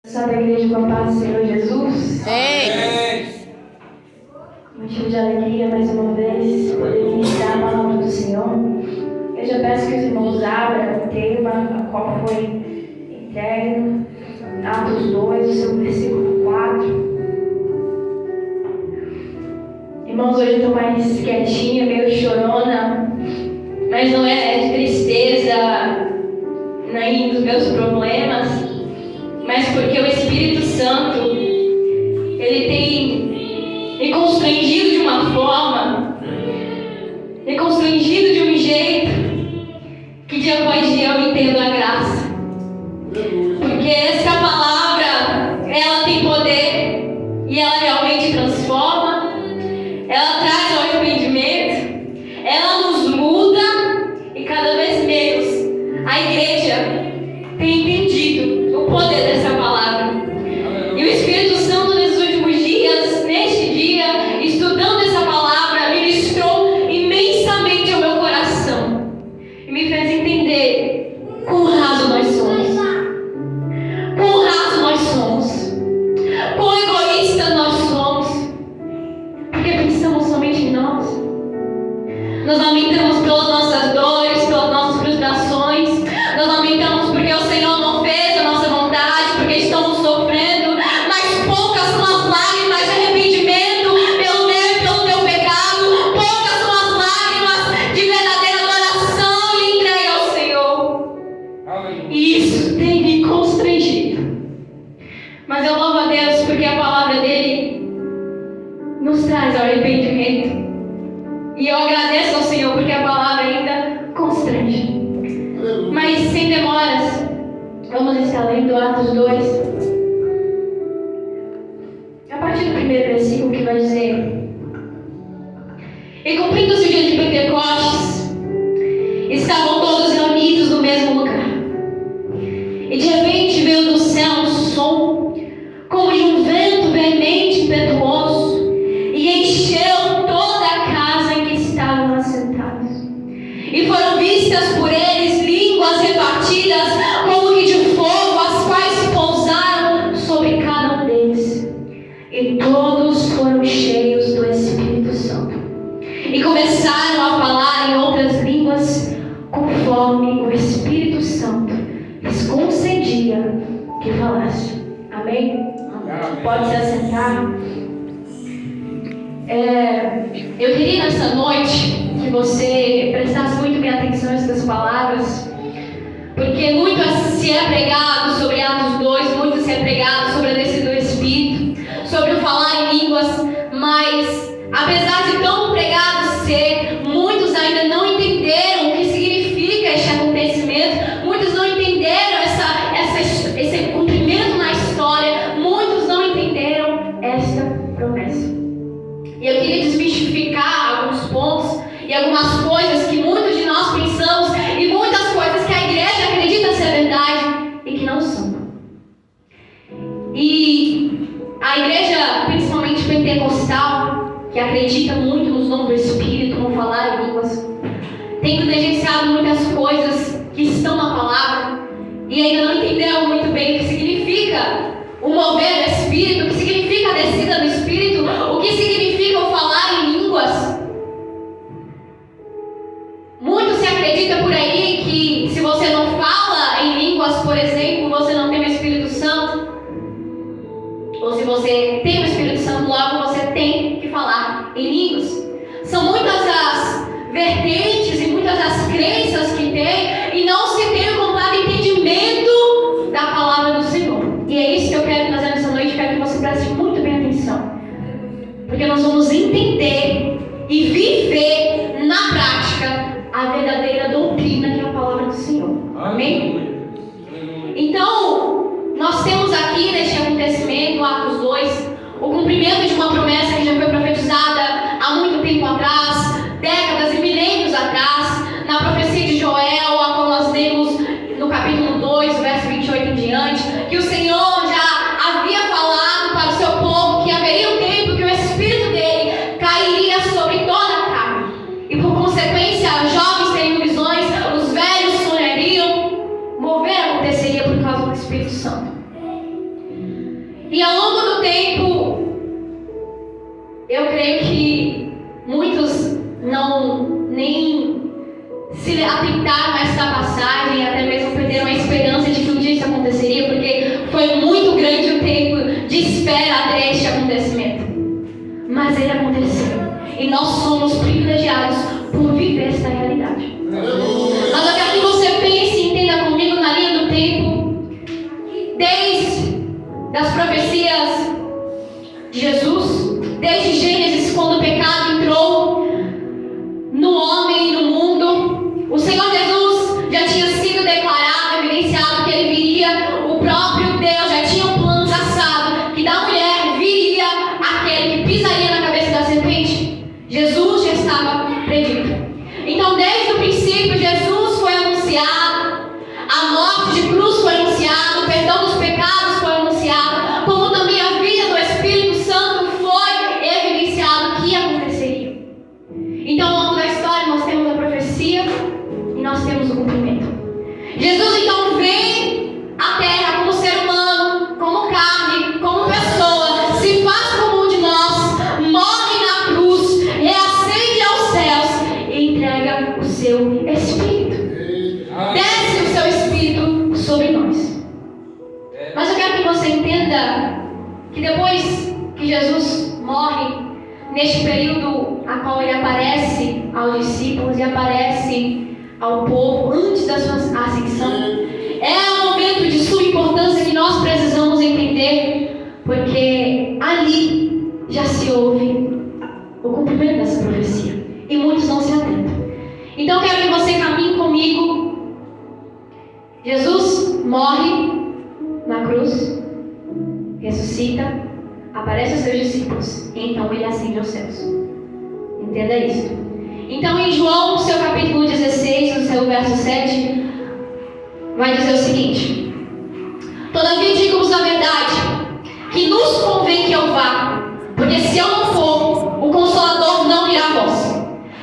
Salve a igreja com a paz do Senhor Jesus. Amém. Motivo de alegria mais uma vez poder ministrar a palavra do Senhor. Eu já peço que os irmãos abram o tema a qual foi entregue, Atos 2, o seu versículo 4. Irmãos, hoje eu estou mais quietinha, meio chorona, mas não é de tristeza nem dos meus problemas, mas porque o Espírito Santo, ele tem me constrangido de uma forma, me constrangido de um jeito, que dia após dia eu entendo a graça. Porque essa palavra, ela tem poder e ela realmente transforma, ela traz ao arrependimento, ela nos muda e cada vez menos a igreja tem entendido o poder dessa palavra. E o Espírito Santo, nesses últimos dias, neste dia, estudando essa palavra, ministrou imensamente ao meu coração e me fez entender quão raso nós somos, quão raso nós somos, quão egoísta nós somos, porque pensamos somente em nós. Nós lamentamos pelas nossas dores, pelas nossas frustrações, nós lamentamos porque o Senhor não fez a nossa vontade, porque estamos sofrendo, mas poucas são as lágrimas de arrependimento pelo meu e pelo teu pecado, poucas são as lágrimas de verdadeira adoração e entrega ao Senhor. E isso tem me constrangido. Mas eu louvo a Deus porque a palavra dele nos traz ao arrependimento. E eu agradeço ao Senhor porque a palavra ainda constrange. Mas sem demoras, vamos estar lendo Atos 2. A partir do primeiro versículo, que vai dizer: E cumprindo-se o dia de Pentecostes, estavam todos reunidos no mesmo lugar. E de repente veio do céu um som, como de um vento veemente e impetuoso, e encheu toda a casa em que estavam assentados. E foram vistas por eles línguas repartidas como que de fogo, as quais se pousaram sobre cada um deles. E todos foram cheios do Espírito Santo. E começaram a falar em outras línguas, conforme o Espírito Santo lhes concedia que falasse. Amém? Pode se assentar. Eu queria nessa noite que você prestasse muito bem atenção a essas palavras, porque muito se é pregado sobre Atos 2, muito se é pregado sobre a descida do Espírito, sobre o falar em línguas, mas apesar de tão pregado ser, muitos ainda não entenderam o que significa este acontecimento, muitos não entenderam esse cumprimento na história, muitos não entenderam esta promessa. E eu queria desmistificar alguns pontos e algumas coisas que muitos de nós pensamos e muitas coisas que a igreja acredita ser verdade e que não são. E a igreja, principalmente pentecostal, que acredita muito nos dons do Espírito, no falar em línguas, tem negligenciado muitas coisas que estão na palavra e ainda não entenderam muito bem o que significa o mover do Espírito, o que significa a descida do Espírito, o que significa o falar em línguas. Muito se acredita por aí que se você não fala em línguas, por exemplo, você não tem o Espírito Santo. Ou se você tem o Espírito Santo, logo você tem que falar em línguas. São muitas as vertentes e muitas as crenças que tem, e não se tem o completo entendimento da palavra do Senhor. E é isso que eu quero trazer nessa noite. Quero que você preste muito bem atenção, porque nós vamos entender e viver na prática a verdadeira doutrina, que é a palavra do Senhor. Amém? Então, nós temos aqui neste acontecimento, Atos 2, o cumprimento de uma promessa que já foi profetizada há muito tempo atrás, décadas e milênios atrás, na profecia de Joel, a qual nós lemos E ao longo do tempo, eu creio que muitos não nem se atentaram a essa passagem, até mesmo perderam a esperança de que um dia isso aconteceria, porque foi muito grande o tempo de espera até este acontecimento. Mas ele aconteceu. E nós somos privilegiados por viver esta realidade. Mas eu quero que você pense e entenda comigo na linha do tempo, desde as profecias de Jesus, desde Gênesis, quando o pecado entrou no homem e no mundo. O Senhor Jesus já tinha sido declarado, evidenciado que ele viria. O próprio Deus já tinha um plano traçado, que da mulher viria aquele que pisaria na cabeça da serpente. Jesus já estava predito. Então, desde o princípio, Jesus foi anunciado, a morte de cruz foi anunciada, o perdão dos pecados foi anunciado, como também a vida do Espírito Santo foi evidenciado que aconteceria. Então, ao longo da história, nós temos a profecia e nós temos o cumprimento. Jesus, então, vem à terra como ser humano, como carne, como pessoa, se faz como um de nós, morre na cruz, reascende aos céus e entrega o seu Espírito. Desce o seu Espírito sobre nós. Mas eu quero que você entenda que depois que Jesus morre, neste período a qual ele aparece aos discípulos e aparece ao povo antes da sua ascensão, é um momento de suma importância que nós precisamos entender, porque ali já se ouve o cumprimento dessa profecia e muitos não se atentam. Então eu quero que você caminhe comigo. Jesus morre na cruz, ressuscita, aparece aos seus discípulos e então ele ascende aos céus. Entenda isso. Então em João, no seu capítulo 16, no seu verso 7, vai dizer o seguinte: todavia digo-vos a verdade, que nos convém que eu vá, porque se eu não for, o Consolador não virá a vós.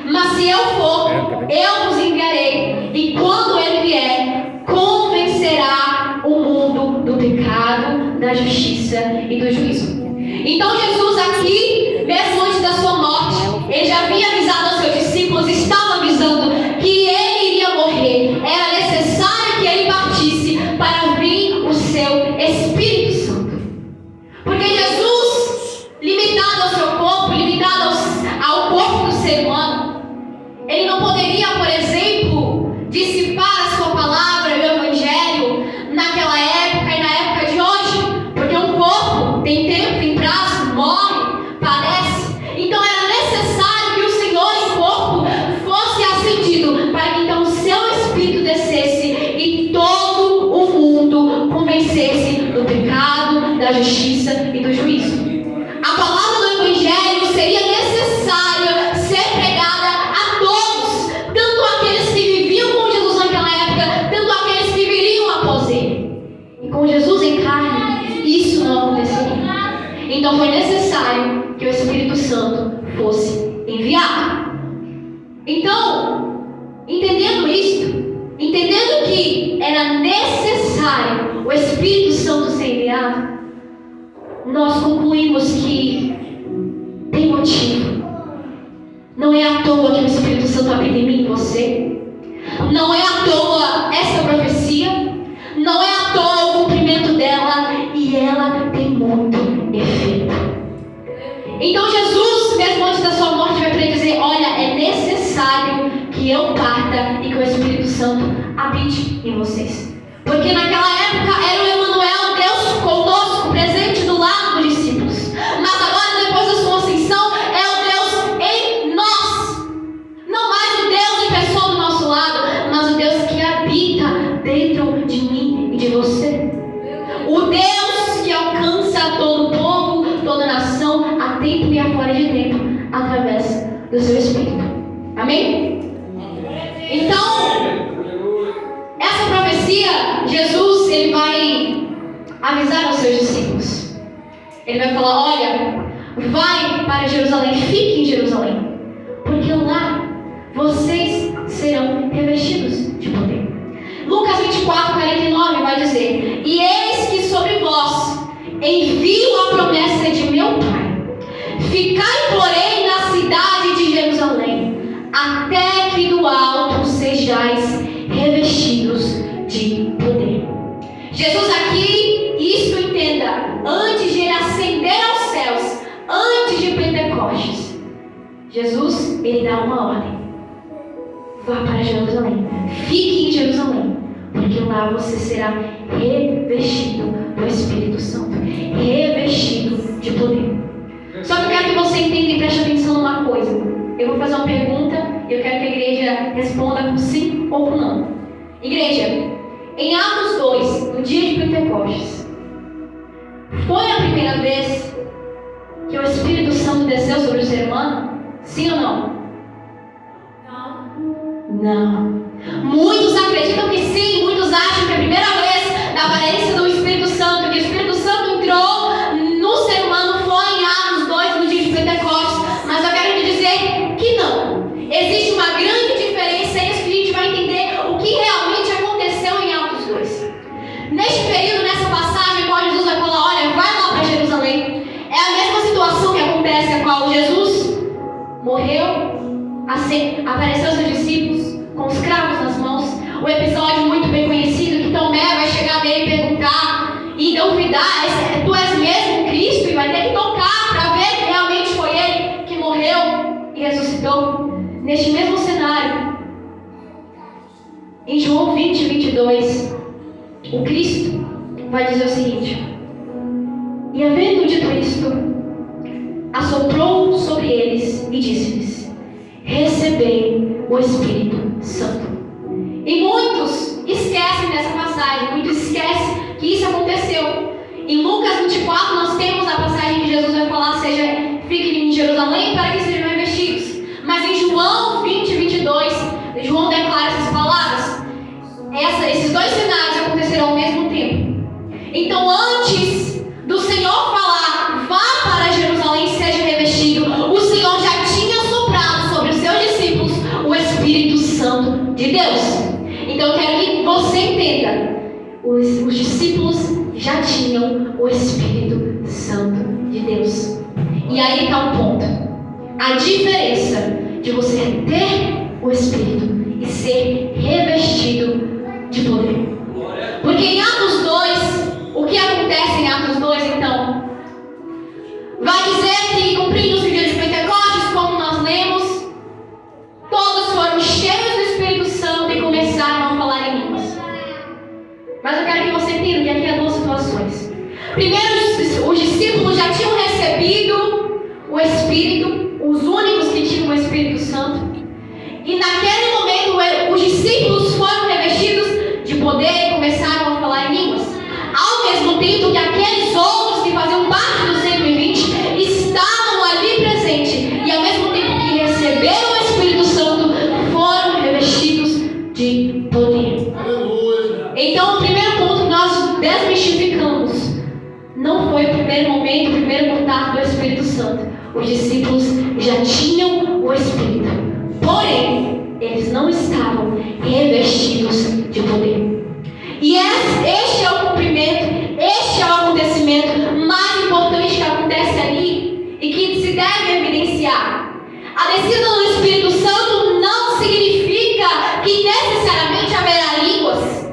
Mas se eu for, eu vos enviarei, e quando ele vier, convencerá o mundo do pecado, da justiça e do juízo. Então Jesus aqui, mesmo antes da sua morte, ele já havia avisado aos seus discípulos, estava avisando que ele iria morrer. Era necessário que ele partisse para vir o seu Espírito Santo. Porque Jesus, limitado ao seu corpo, limitado ao corpo do ser humano, ele não poderia, por exemplo, dissipar a sua palavra, o Evangelho, naquela época e na época de hoje. Porque um corpo tem tempo, tem prazo, morre, padece. Então era necessário que o Senhor em corpo fosse ascendido, para que então o seu Espírito descesse e todo o mundo convencesse do pecado, da justiça e do juízo. A palavra do Evangelho seria necessária ser pregada a todos, tanto aqueles que viviam com Jesus naquela época, tanto aqueles que viriam após ele. E com Jesus em carne, isso não aconteceria. Então foi necessário que o Espírito Santo fosse enviado. Então, entendendo isto, entendendo que era necessário o Espírito Santo ser enviado, nós concluímos que tem motivo. Não é à toa que o Espírito Santo habita em mim e você. Não é à toa essa profecia. Não é à toa o cumprimento dela. E ela tem muito efeito. Então Jesus, mesmo antes da sua morte, vai para dizer: olha, é necessário que eu parta e que o Espírito Santo habite em vocês. Porque naquela época era o Emmanuel, Deus conosco, presente do lado dos discípulos. Mas agora, depois da sua ascensão, é o Deus em nós. Não mais o Deus em pessoa do nosso lado, mas o Deus que habita dentro de mim e de você. O Deus que alcança todo o povo, toda a nação, a tempo e a fora de tempo, através do seu Espírito. Amém? Então, essa profecia, Jesus, ele vai avisar aos seus discípulos. Ele vai falar: olha, vai para Jerusalém, fique em Jerusalém, porque lá vocês serão revestidos de poder. Lucas 24, 49 vai dizer: e eis que sobre vós envio ele dá uma ordem: vá para Jerusalém, fique em Jerusalém, porque lá você será revestido do Espírito Santo, revestido de poder. Só que eu quero que você entenda e preste atenção numa coisa. Eu vou fazer uma pergunta e eu quero que a igreja responda com sim ou com não. Igreja, em Atos 2, no dia de Pentecostes, foi a primeira vez que o Espírito Santo desceu sobre o ser humano? Sim ou não? Não. Muitos acreditam que sim, muitos acham que a primeira vez da aparência do Espírito Santo, que o Espírito Santo entrou no ser humano, foi em Atos 2, no dia de Pentecostes. Mas eu quero te dizer que não. Existe uma grande diferença, é isso que a gente vai entender o que realmente aconteceu em Atos 2. Neste período, nessa passagem, qual Jesus vai falar: olha, vai lá para Jerusalém. É a mesma situação que acontece a qual Jesus morreu, apareceu aos seus discípulos com os cravos nas mãos. O episódio muito bem conhecido que Tomé vai chegar nele e perguntar e duvidar: tu és mesmo Cristo? E vai ter que tocar para ver que realmente foi ele que morreu e ressuscitou. Neste mesmo cenário, em João 20, 22, o Cristo vai dizer o seguinte: e havendo dito isto, assoprou sobre eles e disse-lhes: recebei o Espírito Santo. E muitos esquecem dessa passagem, muitos esquecem que isso aconteceu. Em Lucas 24 nós temos a passagem que Jesus vai falar: fiquem em Jerusalém para que sejam revestidos. Mas em João 20, 22, João declara essas palavras. Esses dois cenários acontecerão ao mesmo tempo. Então, antes do Senhor falar: vá para Jerusalém e seja revestido, o Senhor já tinha soprado sobre os seus discípulos o Espírito Santo de Deus. Então eu quero que você entenda: os discípulos já tinham o Espírito Santo de Deus. E aí está o ponto: a diferença de você ter o Espírito e ser revestido de poder. Porque em Atos 2, o que acontece em Atos 2 então? Vai dizer que, cumprindo-se o dia de Pentecostes, como nós lemos, todos foram cheios do Espírito Santo e começaram a falar em línguas. Mas eu quero que você entenda que aqui há duas situações. Primeiro, os discípulos já tinham recebido o Espírito, os únicos que tinham o Espírito Santo. E naquele momento, os discípulos foram revestidos de poder e começaram a falar em línguas. Ao mesmo tempo que aqueles outros que faziam parte dos 120 estavam ali presentes. E ao mesmo tempo que receberam o Espírito Santo, foram revestidos de poder. Então, o primeiro ponto que nós desmistificamos não foi o primeiro momento, o primeiro contato do Espírito Santo. Os discípulos já tinham o Espírito, porém, eles não estavam revestidos de poder. E este é o cumprimento, este é o acontecimento mais importante que acontece ali e que se deve evidenciar. A descida do Espírito Santo não significa que necessariamente haverá línguas.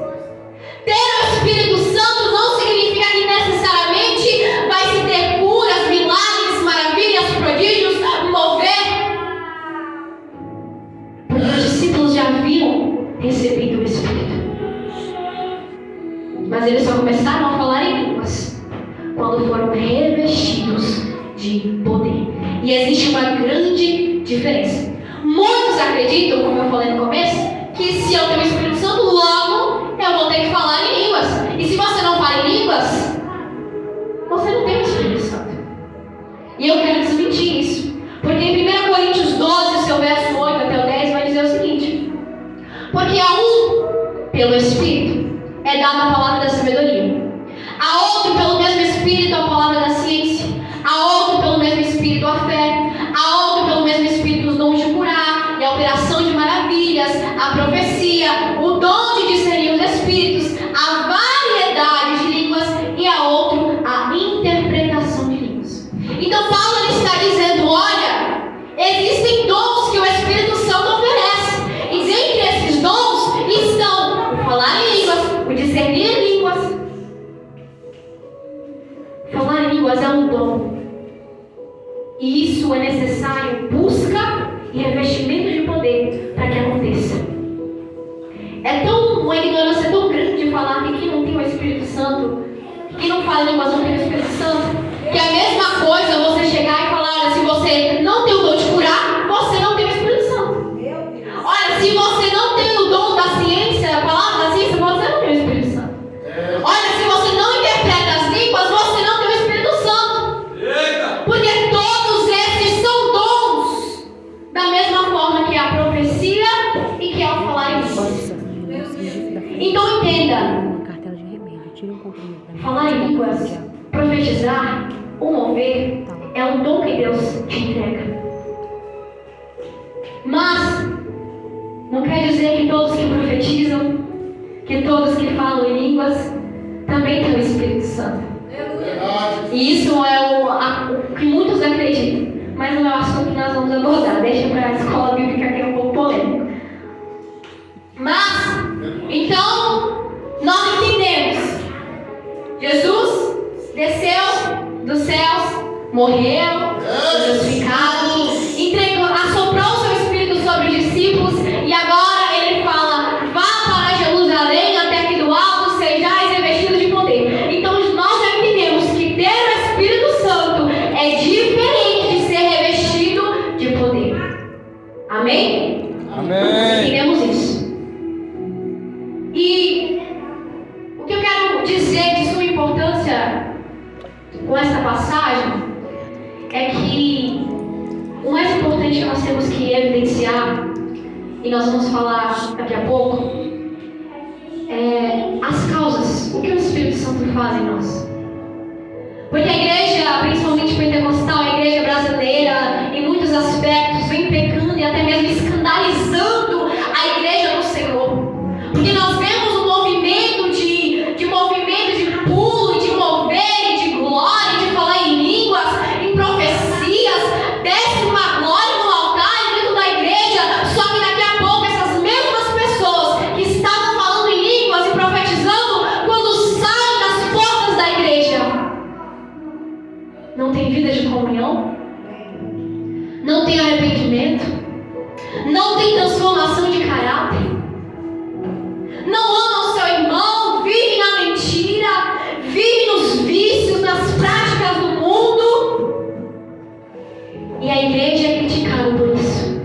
Ter o Espírito Santo não significa que necessariamente vai se ter curas, milagres, maravilhas, prodígios, mover. Porque os discípulos já haviam recebido o Espírito. Mas eles só começaram a falar em línguas quando foram revestidos de poder. E existe uma grande diferença. Muitos acreditam, como eu falei no começo, que se eu tenho o Espírito Santo, logo eu vou ter que falar em línguas. E se você não fala em línguas, você não tem o Espírito Santo. E eu quero desmentir isso. Porque em 1 Coríntios 12, seu verso 8 até o 10, vai dizer o seguinte: porque a um, pelo Espírito, é dada a palavra da sabedoria, a outro pelo mesmo Espírito a palavra da ciência, a outro pelo mesmo Espírito a fé, a outro pelo mesmo Espírito os dons de curar e a operação de maravilhas, a profecia, o dom de discernir os Espíritos, a variedade de línguas e a outro a interpretação de línguas. Então Paulo ele está dizendo: olha, existem dons que o Espírito Santo oferece, e entre esses dons estão o falar em línguas, o discernir línguas. Falar em línguas é um dom, e isso é necessário busca e revestimento de poder para que aconteça. Uma ignorância tão grande de falar que quem não tem o Espírito Santo, quem não fala em línguas não tem o Espírito Santo, que é a mesma coisa você chegar e falar, se você não tem o dom de curar, você não tem o Espírito Santo. Olha, se você não tem o dom da ciência, a palavra da ciência, você não tem o Espírito Santo. Olha, se você não interpreta as línguas, você não tem o Espírito Santo. Porque todos esses são dons, da mesma forma que a profecia e que é o falar em línguas. Então entenda, falar em línguas, profetizar, ou mover, é um dom que Deus te entrega. Mas não quer dizer que todos que profetizam, que todos que falam em línguas, também têm o Espírito Santo. E isso é o que muitos acreditam. Mas não é o assunto que nós vamos abordar. Deixa para a escola bíblica que é um pouco polêmico. Mas, então, nós entendemos. Jesus desceu dos céus, morreu, foi crucificado, entregou, assoprou o seu Espírito sobre os discípulos e agora ele fala, vá para Jerusalém até que do alto sejais revestidos de poder. Então nós já entendemos que ter o Espírito Santo é diferente de ser revestido de poder. Amém? Amém. Entendemos isso. E o que eu quero dizer de suma importância com essa passagem é que o mais importante que nós temos que evidenciar, e nós vamos falar daqui a pouco, é as causas, o que o Espírito Santo faz em nós. Porque a igreja, principalmente pentecostal, a igreja brasileira, em muitos aspectos, vem pecando e até mesmo escandalizando a igreja do Senhor. Porque nós vemos um movimento de pulo, de mover, de glória, de falar em línguas, em profecias, desce uma glória no altar e dentro da igreja, só que daqui a pouco essas mesmas pessoas que estavam falando em línguas e profetizando, quando saem das portas da igreja, não tem vida de comunhão, não tem arrependimento, não tem transformação de caráter, não amam seu irmão, vive na mentira, vive nos vícios, nas práticas do mundo. E a igreja é criticada por isso.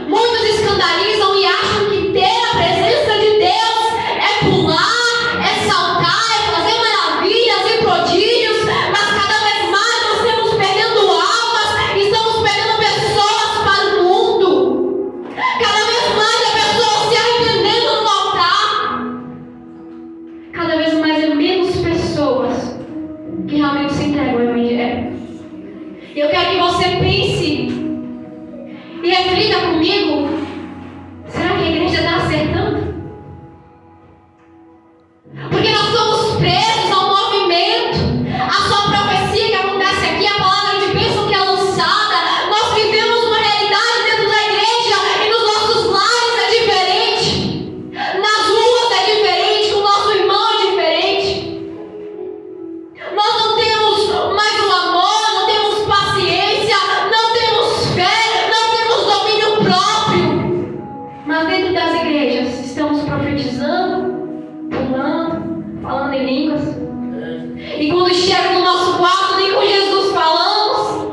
Muitos escandalizam e acham que ter a presença de Deus é pular, é saltar, é fazer maravilhas e prodígios, mas cada vez mais nós estamos perdendo almas, estamos perdendo pessoas para o mundo. Cada vez mais a pessoa se arrependendo no altar. Cada vez mais é menos pessoas que realmente se entregam ao Evangelho. E eu quero que você pense e reflita comigo: será que a igreja está acertando? Porque nós somos presos ao movimento, a sua profecia que acontece aqui, a palavra de bênção que é lançada. Nós vivemos uma realidade dentro da igreja e nos nossos lares é diferente, nas ruas é diferente, com o nosso irmão é diferente. Nós não temos mais o amor, não temos paciência, não temos fé, não temos domínio próprio. Mas dentro das igrejas estamos profetizando, pulando, falando em línguas. E quando chega no nosso quarto, nem com Jesus falamos.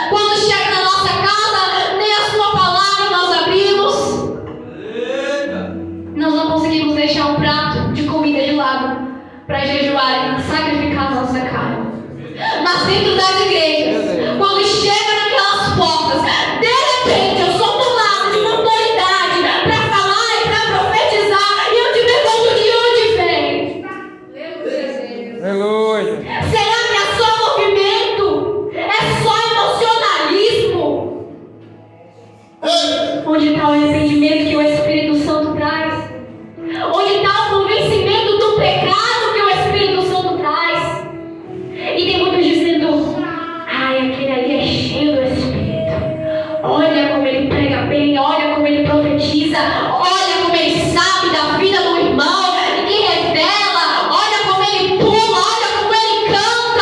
Quando chega na nossa casa, nem a sua palavra nós abrimos. Nós não conseguimos deixar um prato de comida de lado para jejuar e sacrificar a nossa carne. Mas dentro das igrejas, quando chega naquelas portas, de repente eu sou tomada de uma autoridade para falar e para profetizar, e eu te pergunto: de onde vem? Aleluia. Será que é só movimento? É só emocionalismo? Onde está o arrependimento que o Espírito Santo traz? Onde está o convencimento do pecado que o Espírito Santo traz? E tem muitos dizendo: ai, aquele ali é cheio do Espírito. Olha como ele prega bem, olha como ele profetiza, olha como ele sabe da vida do irmão e que revela, olha como ele pula, olha como ele canta.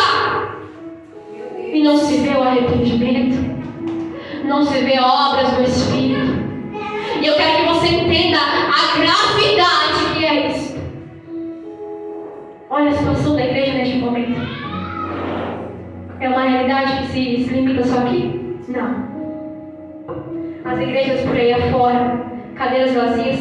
Não. As igrejas por aí afora, cadeiras vazias.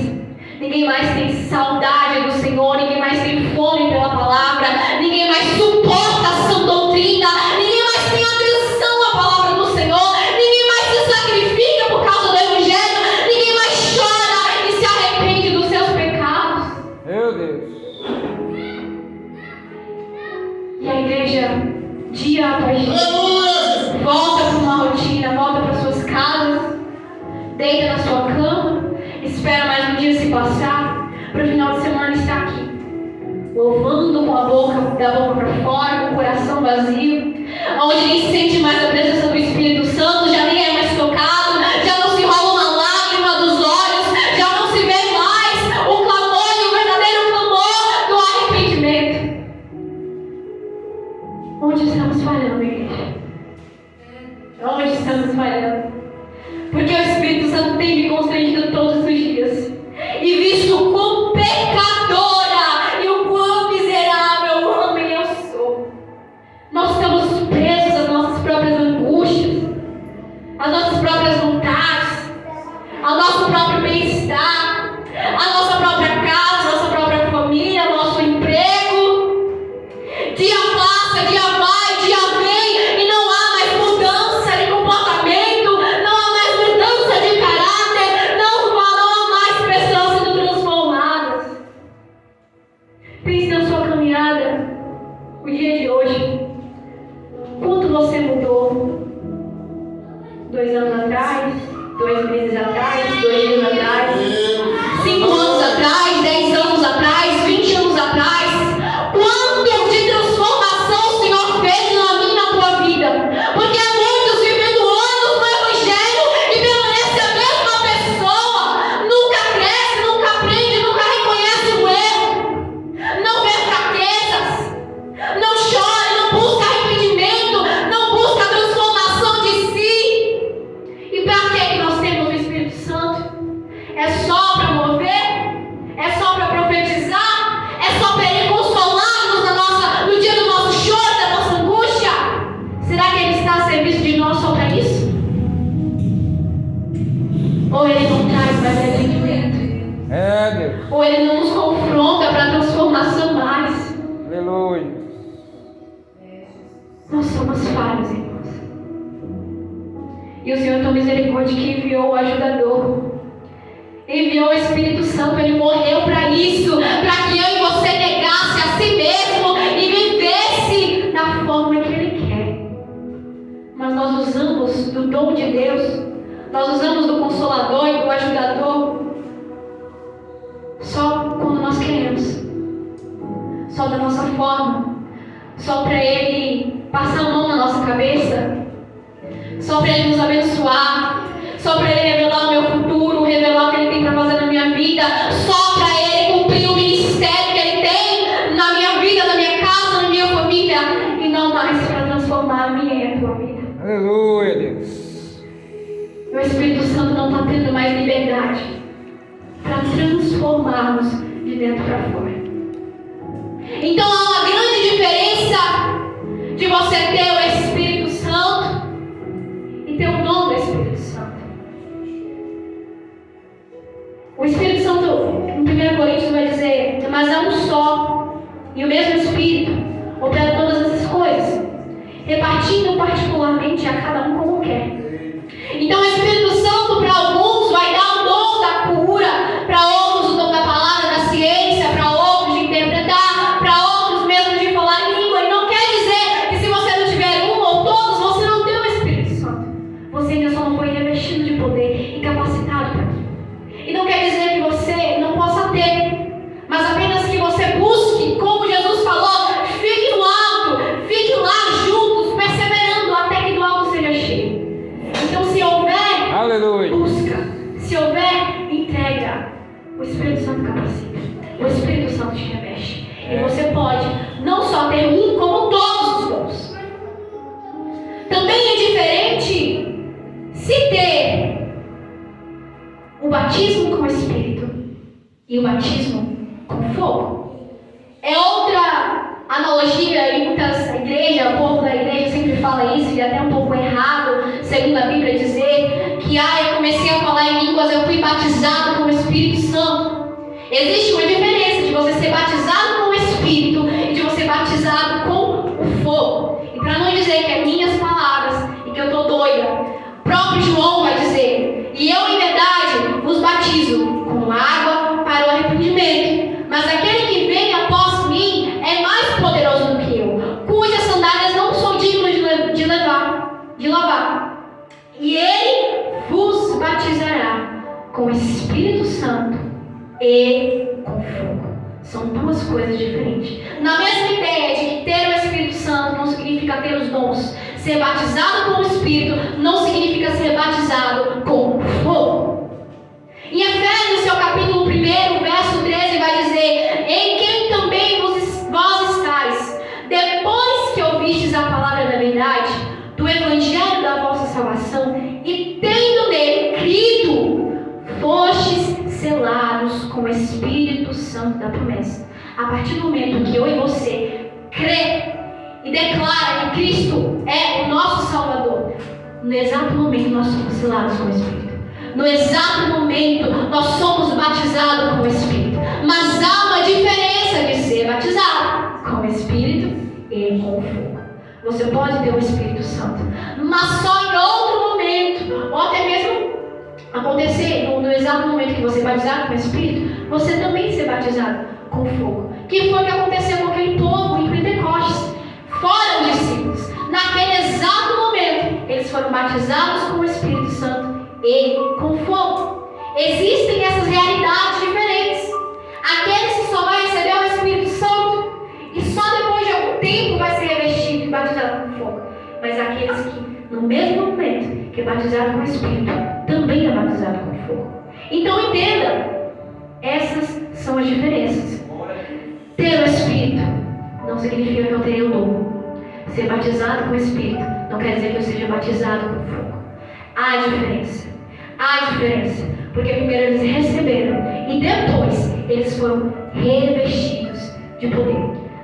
Ninguém mais tem saudade do Senhor, ninguém mais tem fome pela palavra, ninguém mais suporta a sã doutrina, ninguém mais tem atenção à palavra do Senhor, ninguém mais se sacrifica por causa do Evangelho, ninguém mais chora e se arrepende dos seus pecados. Meu Deus. E a igreja, dia após dia, volta para uma rotina, volta para suas casas, deita na sua cama, espera mais um dia se passar, para o final de semana estar aqui, louvando com a boca, da boca para fora, com o coração vazio, onde nem sente mais a presença do Espírito Santo, já nem é mais tocado, já não se rola uma lágrima dos olhos, já não se vê mais o clamor e o verdadeiro clamor do arrependimento. Onde estamos falhando, igreja? Onde estamos falhando? Porque o Espírito Santo tem me constrangido todos os dias e visto o quão pecadora e o quão miserável homem eu sou. Nós estamos presos às nossas próprias angústias, às nossas próprias vontades, ao nosso próprio bem-estar, à nossa própria casa, nossa própria família, nosso emprego. Dia passa, dia vai, dia vem, e não há mais mudança de comportamento, não há mais mudança de caráter, não há mais pessoas sendo transformadas. Pense na sua caminhada, o dia de hoje. Quanto você mudou? 2 anos atrás, 2 meses atrás, 2 dias atrás, 5 anos atrás, 10 anos atrás, 20 anos atrás. Quanto de transformação o Senhor fez na minha e na tua vida? Porque há muitos vivendo anos no Evangelho e permanece a mesma pessoa. Nunca cresce, nunca aprende, nunca reconhece o erro. Não vê fraquezas, não chora, não busca arrependimento, não busca a transformação de si. E para que nós temos o Espírito Santo? É só para mover? É só para profetizar? É só para Ele consolar-nos no dia do nosso choro, da nossa angústia? Será que Ele está a serviço de nós só para isso? Ou Ele não traz mais arrependimento? É, Deus. Ou Ele não nos confronta para a transformação mais? Aleluia. Nós somos falhos, irmãos. E o Senhor tem misericórdia que enviou o ajudador. Enviou o Espírito Santo. Ele morreu para isso, para que eu e você negasse a si mesmo e vivesse da forma que Ele quer. Mas nós usamos do dom de Deus, nós usamos do Consolador e do Ajudador só quando nós queremos, só da nossa forma, só para Ele passar a mão na nossa cabeça, só para Ele nos abençoar, só para Ele revelar o meu futuro, revelar o que Ele tem para fazer na minha vida, só para Ele cumprir o ministério que Ele tem na minha vida, na minha casa, na minha família, e não mais para transformar a minha e a tua vida. Aleluia, Deus. O Espírito Santo não está tendo mais liberdade para transformarmos de dentro para fora. Então há uma grande diferença de você ter o Espírito Santo e ter o dom do Espírito Santo. O Espírito Santo, em 1 Coríntios, vai dizer: mas é um só, e o mesmo Espírito opera todas essas coisas, repartindo particularmente a cada um como quer. Então o Espírito Santo para alguns vai dar o dom da cura, para outros o dom da palavra, da ciência, para outros de interpretar, para outros mesmo de falar língua. E não quer dizer que se você não tiver um ou todos, você não tem o Espírito Santo. Você ainda só não foi revestido de poder e capacitado para aquilo. E não quer dizer que você não possa ter, mas apenas que você busque, como Jesus falou, fique no alto, fique lá juntos, perseverando até que do alto seja cheio. Então, se houver, Aleluia. busca. Se houver, entrega. O Espírito Santo capacita. O Espírito Santo te reveste. E você pode não só ter um, como todos os dons. Também é diferente se ter o batismo com o Espírito e o batismo com fogo. É outra analogia, e muitas igrejas, o povo da igreja sempre fala isso, e até um pouco errado, segundo a Bíblia ter os dons. Ser batizado com o Espírito não significa ser batizado com fogo. Em Efésios, seu capítulo 1, verso 13, vai dizer: em quem também vós estáis, depois que ouvistes a palavra da verdade, do evangelho da vossa salvação, e tendo nele crido, fostes selados com o Espírito Santo da promessa. A partir do momento que eu e você crê e declara que Cristo é o nosso Salvador, no exato momento nós somos selados com o Espírito. No exato momento nós somos batizados com o Espírito. Mas há uma diferença de ser batizado com o Espírito e com o fogo. Você pode ter o Espírito Santo, mas só em outro momento, ou até mesmo acontecer no exato momento que você é batizado com o Espírito, você também ser batizado com fogo. Que foi o que aconteceu com aquele povo em Pentecostes. Foram discípulos. Naquele exato momento, eles foram batizados com o Espírito Santo e com fogo. Existem essas realidades diferentes. Aqueles que só vão receber o Espírito Santo e só depois de algum tempo vai ser revestido e batizado com fogo. Mas aqueles que, no mesmo momento que é batizado com o Espírito, também é batizado com fogo. Então entenda, essas são as diferenças. Ter o Espírito não significa que eu tenha o dom. Ser batizado com o Espírito não quer dizer que eu seja batizado com fogo. Há diferença. Há diferença. Porque primeiro eles receberam e depois eles foram revestidos de poder.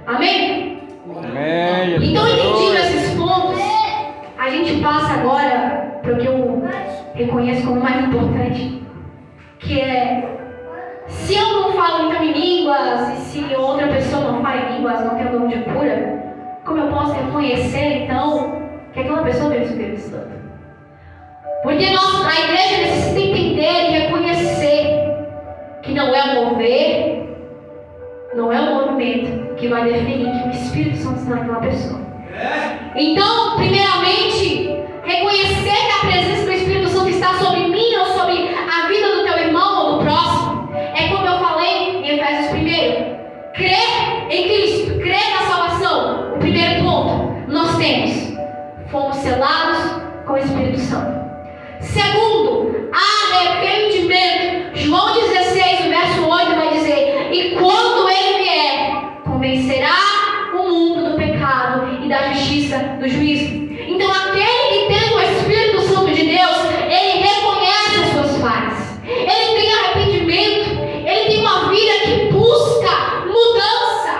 Amém? Amém. Então, entendido esses pontos, a gente passa agora para o que eu reconheço como mais importante, que é: se eu não falo então em línguas, e se outra pessoa não fala em línguas, não tem o dom de cura, como eu posso reconhecer então que aquela pessoa tem o Espírito Santo? Porque a igreja necessita entender e reconhecer que não é o mover, não é o movimento que vai definir que o Espírito Santo está naquela pessoa. Então, primeiramente, reconhecer que a presença do Espírito Santo está sobre mim ou sobre a vida do teu irmão ou do próximo. É como eu falei em Efésios 1. Crer em Cristo, crer na salvação. O primeiro ponto, nós temos. Fomos selados com o Espírito Santo. Segundo, arrependimento. João 16, o verso 8 vai dizer: e quando ele vier, convencerá o mundo do pecado e da justiça do juízo. Então aquele que tem o Espírito Santo de Deus, ele reconhece as suas falhas, ele tem arrependimento, ele tem uma vida que busca mudança.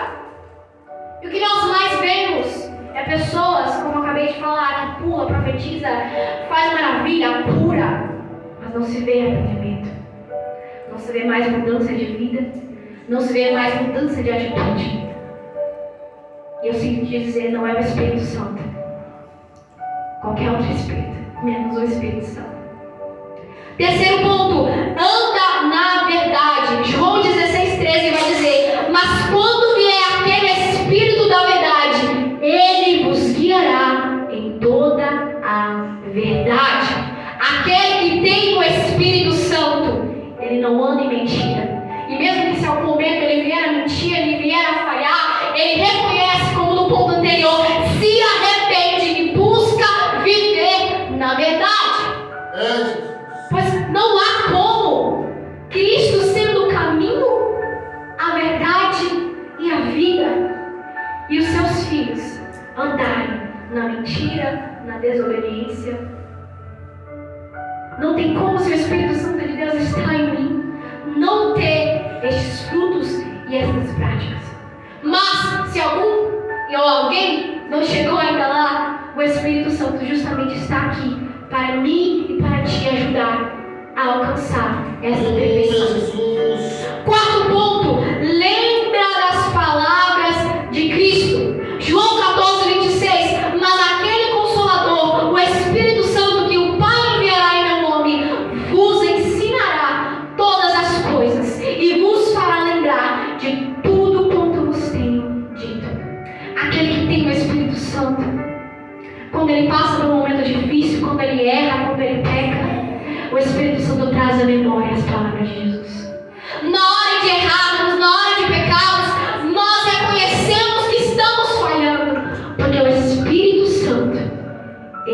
E o que nós mais vemos é pessoas, como eu acabei de falar, que pula, profetiza, faz maravilha, cura, mas não se vê arrependimento, não se vê mais mudança de vida, não se vê mais mudança de atitude. E eu sinto te dizer, não é o Espírito Santo, qualquer outro Espírito, menos o Espírito Santo. Terceiro ponto, anda na verdade. João 16, 13 vai dizer: mas quando vier aquele Espírito da verdade, ele vos guiará em toda a verdade. Aquele que tem o Espírito Santo, ele não anda em mentira. E mesmo que se algum momento ele vier a mentir, ele vier a falhar, ele reconhece, como no ponto anterior, se arrepende e busca viver na verdade. Pois não há como Cristo sendo o caminho, a verdade e a vida, e os seus filhos andarem na mentira, na desobediência. Não tem como, se o Espírito Santo de Deus está em mim, não ter estes frutos e essas práticas. Mas se algum ou alguém não chegou ainda lá, o Espírito Santo justamente está aqui para mim e para te ajudar a alcançar essa perfeição. Quarto ponto, lembra das palavras de Cristo. João 14, 26. Mas aquele Consolador, o Espírito Santo que o Pai enviará em meu nome, vos ensinará todas as coisas e vos fará lembrar de tudo quanto vos tenho dito. Aquele que tem o Espírito Santo, quando ele passa por um momento difícil, quando ele erra, quando ele peca, o Espírito Santo traz à memória as palavras de Jesus. Na hora de errarmos, na hora de pecarmos, nós reconhecemos que estamos falhando, porque o Espírito Santo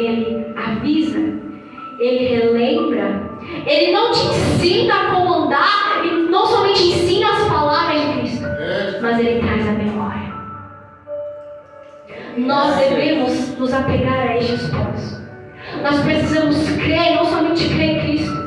Ele avisa, Ele relembra, Ele não te ensina a como andar, Ele não somente ensina as palavras de Cristo, mas Ele traz a memória. Nós devemos nos apegar a estes pontos. Nós precisamos crer, não somente crer em Cristo,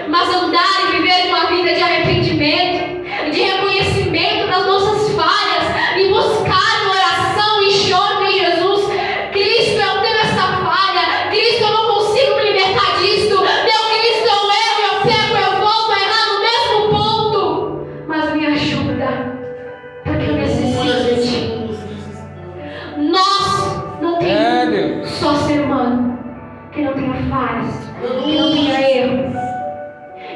mas andar e viver uma vida de arrependimento, de reconhecimento das nossas falhas e buscar em oração e choro em Jesus. Cristo, eu tenho essa falha. Cristo, eu não consigo me libertar disso. Meu Cristo, eu erro, eu pego, eu volto a errar no mesmo ponto. Mas me ajuda, porque eu necessito de Ti. Nós não temos só ser humano que não tenha falhas, que não tenha erros,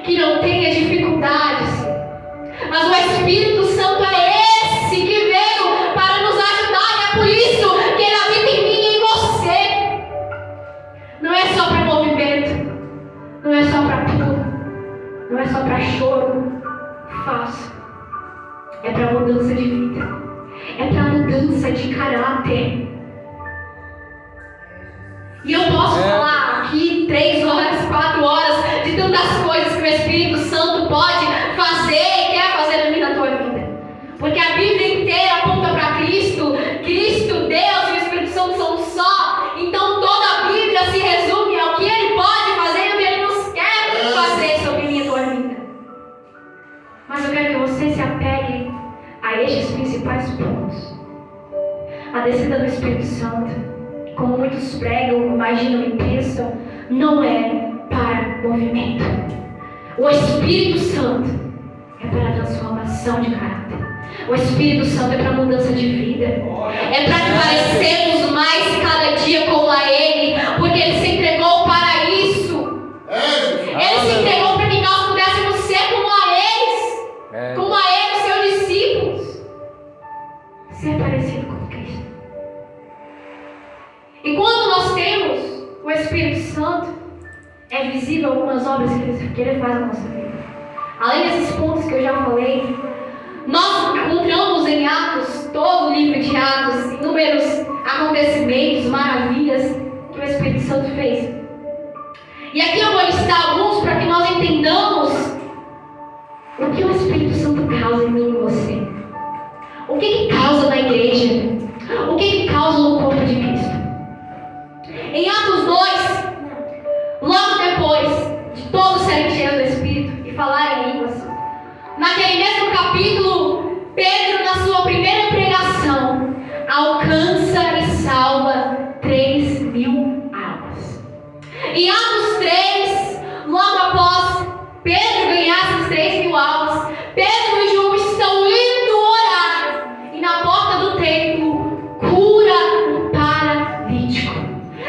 que não tenha dificuldades, mas o Espírito Santo é esse que veio para nos ajudar, e é por isso que Ele habita em mim e em você. Não é só para movimento, não é só para pulo, não é só para choro falso, é para mudança de vida, é para mudança de caráter. E eu posso falar aqui 3 horas, 4 horas de tantas coisas que o Espírito Santo pode fazer e quer fazer na vida da tua vida. Porque a Bíblia inteira aponta para Cristo. Cristo, Deus e o Espírito Santo são só. Então toda a Bíblia se resume ao que Ele pode fazer e o que Ele nos quer fazer sobre a minha e tua vida. Mas eu quero que você se apegue a estes principais pontos. A descida do Espírito Santo, como muitos pregam, imaginam e pensam, não é para movimento. O Espírito Santo é para a transformação de caráter. O Espírito Santo é para a mudança de vida. É para que parecemos mais cada dia como a Ele, porque Ele se entregou para isso. Ele se entregou para que nós pudéssemos ser como a eles, como a Ele, seus discípulos. Ser parecido com Cristo. E quando nós temos o Espírito Santo, é visível algumas obras que Ele faz na nossa vida. Além desses pontos que eu já falei, nós encontramos em Atos, todo o livro de Atos, inúmeros acontecimentos, maravilhas que o Espírito Santo fez. E aqui eu vou listar alguns para que nós entendamos o que o Espírito Santo causa em mim e em você. O que causa na igreja? O que causa no corpo de Cristo? Em Atos 2, logo depois de todos serem cheios do Espírito e falarem em línguas, naquele mesmo capítulo, Pedro, na sua primeira pregação, alcança e salva 3.000 almas. Em Atos 3, logo após Pedro ganhar essas 3.000 almas, Pedro e João estão indo orar, e na porta do templo cura um paralítico.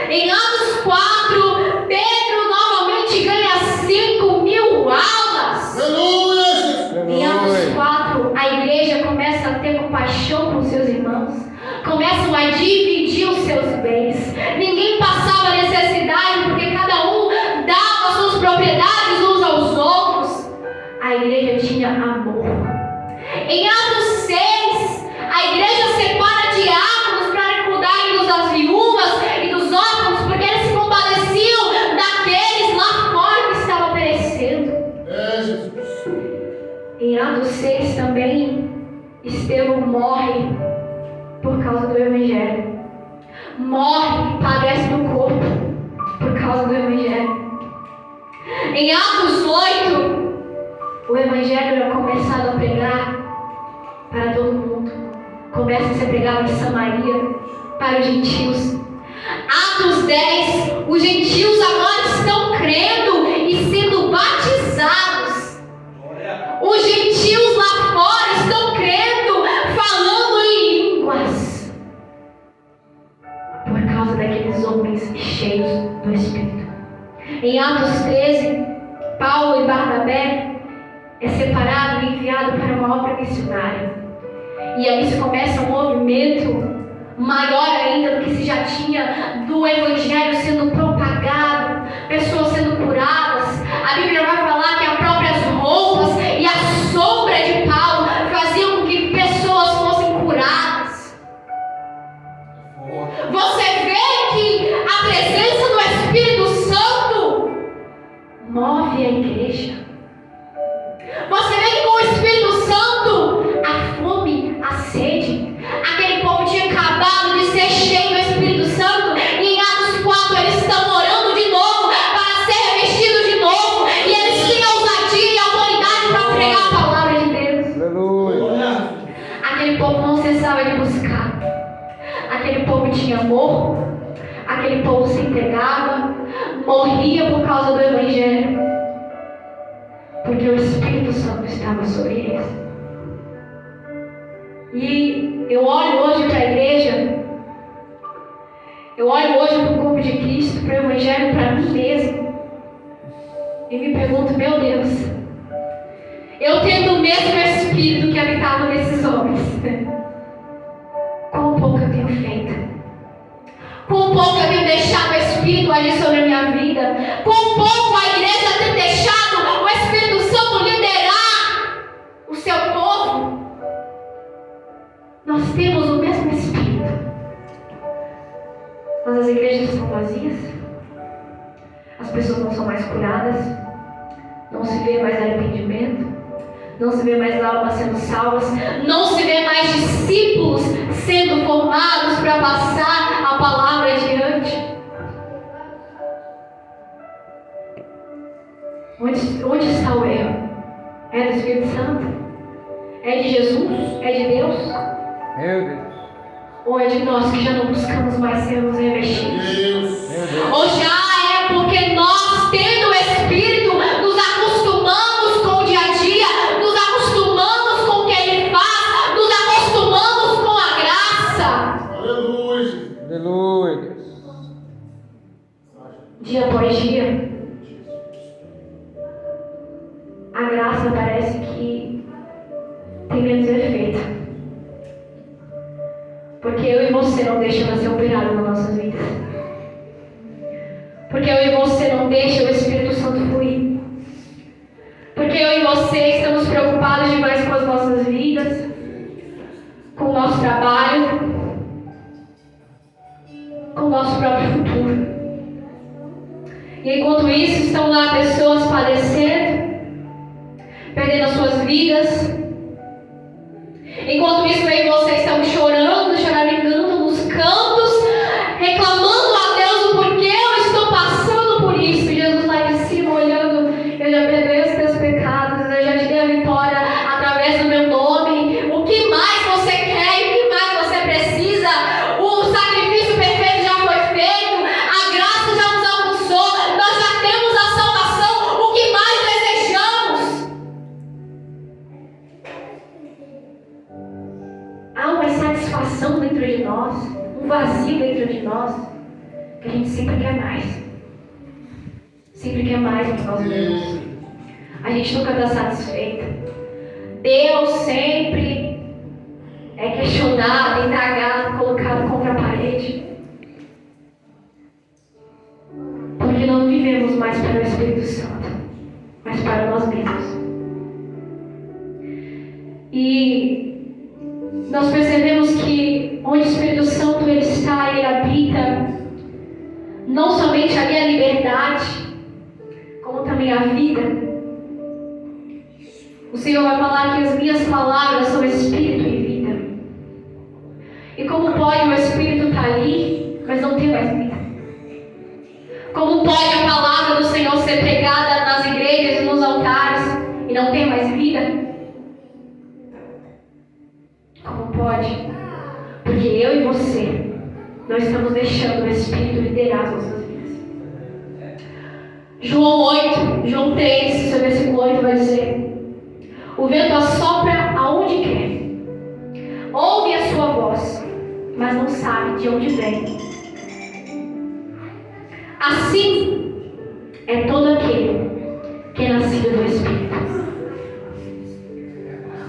Em Atos 4, Pedro novamente ganha 5.000 almas. Em Atos 4, a igreja começa a ter compaixão com seus irmãos, começam a dividir os seus bens. Ninguém passava necessidade, porque cada um dava suas propriedades uns aos outros. A igreja tinha amor. Em Atos 6, a igreja separa diáconos para cuidarem das viúvas e dos órfãos, porque eles se compadeciam daqueles lá fora que estavam perecendo. Em Atos 6 também, Estevão morre por causa do Evangelho. Morre e padece no corpo por causa do Evangelho. Em Atos 8, o Evangelho é começado a pregar para todo mundo. Começa a ser pregado em Samaria para os gentios. Atos 10, os gentios agora estão crendo e sendo batizados. Os gentios lá fora estão crendo, falando em línguas, por causa daqueles homens cheios do Espírito. Em Atos 13, Paulo e Barnabé é separado e enviado para uma obra missionária. E aí se começa um movimento maior ainda do que se já tinha, do Evangelho sendo propagado, pessoas sendo curadas. A Bíblia vai falar que as próprias roupas e a sombra de Paulo faziam com que pessoas fossem curadas. Você vê que a presença do aquele povo se entregava, morria por causa do Evangelho, porque o Espírito Santo estava sobre eles. E eu olho hoje para a igreja, eu olho hoje para o corpo de Cristo, para o Evangelho, para mim mesmo, e me pergunto, meu Deus, eu tendo o mesmo Espírito que habitava nesses homens, quão pouco eu tenho feito, quão pouco eu tenho deixado o Espírito agir sobre a minha vida, quão pouco a igreja tem deixado o Espírito Santo liderar o seu povo. Nós temos o mesmo Espírito, mas as igrejas estão vazias, as pessoas não são mais curadas, não se vê mais arrependimento, não se vê mais almas sendo salvas, não se vê mais discípulos sendo formados para passar a palavra adiante. Onde está o erro? É do Espírito Santo? É de Jesus? É de Deus? Meu Deus. Ou é de nós que já não buscamos mais sermos revestidos? Ou já é porque nós, tendo o Espírito, nos acostumamos com o dia a dia, nos acostumamos com o que Ele faz, nos acostumamos com a graça. Aleluia. Aleluia. Dia após dia, a graça parece que tem menos efeito. Porque eu e você não deixamos ser operado nas nossas vidas. Porque eu e você não deixamos o Espírito Santo fluir. Porque eu e você estamos preocupados demais com as nossas vidas, com o nosso trabalho, com o nosso próprio futuro. E enquanto isso, estão lá pessoas padecendo, perdendo as suas vidas. Enquanto isso, eu e você estamos chorando, choramingando nos cantos, reclamando a Deus o porquê eu estou passando por isso. Jesus lá de cima olhando, eu já perdoei os teus pecados, eu já te dei a vitória através do meu nome. O que mais você quer e o que mais você precisa? O sacrifício perfeito já foi feito, a graça já nos alcançou, nós já temos a salvação. O que mais desejamos? Há uma insatisfação dentro de nós, um vazio dentro de nós, que a gente sempre quer mais. Sempre quer mais para nós mesmos. A gente nunca está satisfeita. Deus sempre é questionado, indagado, colocado contra a parede. Porque não vivemos mais para o Espírito Santo, mas para nós mesmos. E nós percebemos que onde o Espírito Santo ele está, ele habita, não somente ali a liberdade, como também a vida. O Senhor vai falar que as minhas palavras são Espírito e vida. E como pode o Espírito estar ali, mas não ter mais vida? Como pode a palavra do Senhor ser pregada nas igrejas e nos altares e não ter mais vida? Como pode? Porque eu e você, nós estamos deixando o Espírito liderar as nossas vidas. João 3, seu versículo 8 vai dizer: o vento assopra aonde quer, ouve a sua voz, mas não sabe de onde vem. Assim é todo aquele que é nascido do Espírito.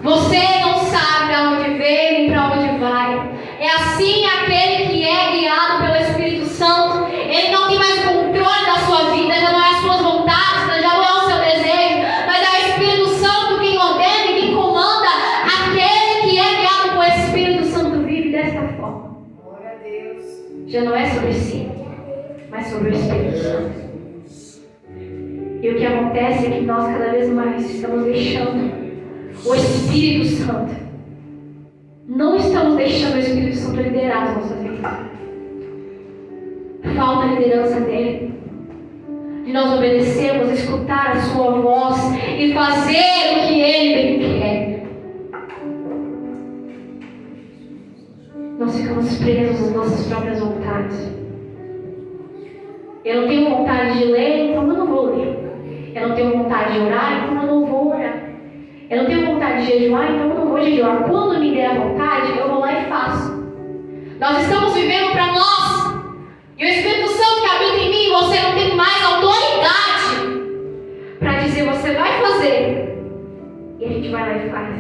Você não sabe para onde vem nem para onde vai. É assim aquele que é guiado pelo Espírito Santo. Ele não tem mais controle da sua vida, já não é as suas vontades, já não é o seu desejo, mas é o Espírito Santo quem ordena e quem comanda. Aquele que é guiado pelo Espírito Santo vive desta forma. Glória a Deus. Já não é sobre si, mas sobre o Espírito Santo. E o que acontece é que nós cada vez mais estamos deixando o Espírito Santo. Não estamos deixando o Espírito Santo liderar as nossas vidas. Falta a liderança dele. De nós obedecermos, escutar a sua voz e fazer o que ele bem quer. Nós ficamos presos às nossas próprias vontades. Eu não tenho vontade de ler, então eu não vou ler. Eu não tenho vontade de orar, então eu não vou orar. Eu não tenho vontade de jejuar, então eu não vou jejuar. Quando me der a vontade, eu vou lá e faço. Nós estamos vivendo para nós. E o Espírito Santo que habita em mim, você não tem mais autoridade para dizer, você vai fazer. E a gente vai lá e faz.